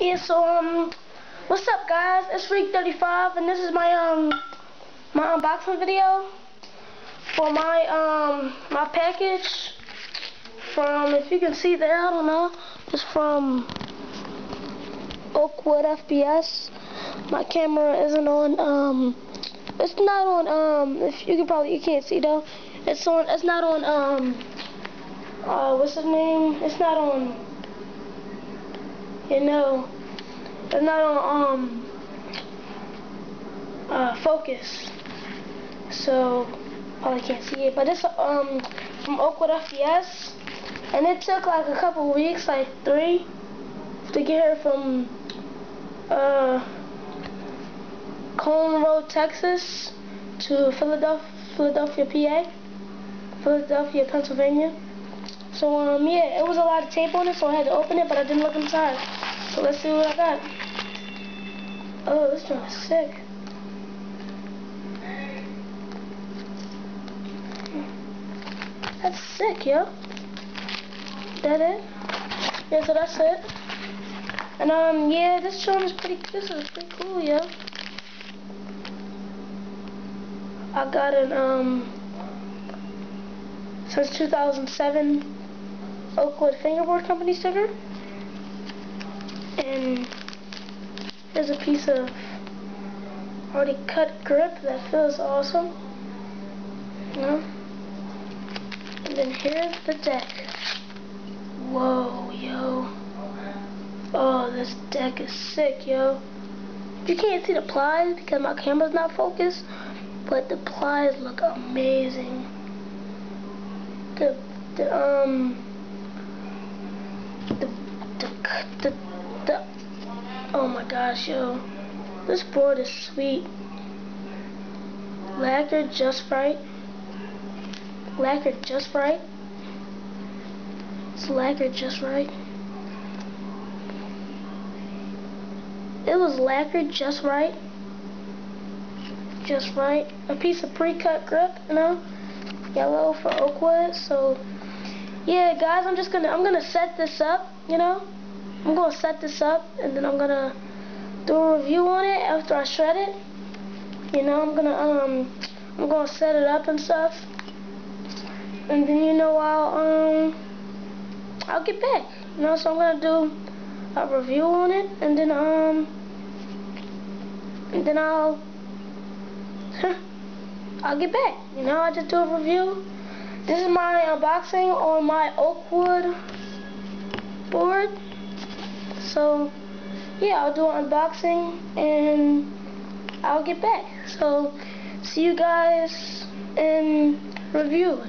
Yeah, so what's up guys? It's Freak35 and this is my my unboxing video for my package from, if you can see there, I don't know, it's from Oakwood FPS. My camera isn't on it's not on if you can't see though. It's not on what's his name? It's not on, you know, it's not on focus, so probably can't see it. But it's from Oakwood FPS, and it took like a couple weeks, like 3, to get here from Cone Road, Texas, to Philadelphia, Pennsylvania. So yeah, it was a lot of tape on it, so I had to open it, but I didn't look inside. So let's see what I got. Oh, this one is sick. That's sick, yo. That it? Yeah, so that's it. And yeah, this one is pretty cool, yo. I got an since 2007 Oakwood Fingerboard Company sticker. And here's a piece of already cut grip that feels awesome. You know? And then here's the deck. Whoa, yo. Oh, this deck is sick, yo. You can't see the plies because my camera's not focused, but the plies look amazing. Oh my gosh, yo. This board is sweet. Lacquered just right. Lacquered just right. It's lacquered just right. It was lacquered just right. Just right. A piece of pre-cut grip, you know. Yellow for Oakwood. So yeah guys, I'm gonna set this up, you know. I'm gonna set this up and then I'm gonna do a review on it after I shred it. You know, I'm gonna set it up and stuff. And then, you know, I'll get back. You know, so I'm gonna do a review on it and then I'll get back. You know, I just do a review. This is my unboxing on my Oakwood board. So yeah, I'll do an unboxing and I'll get back. So see you guys in review.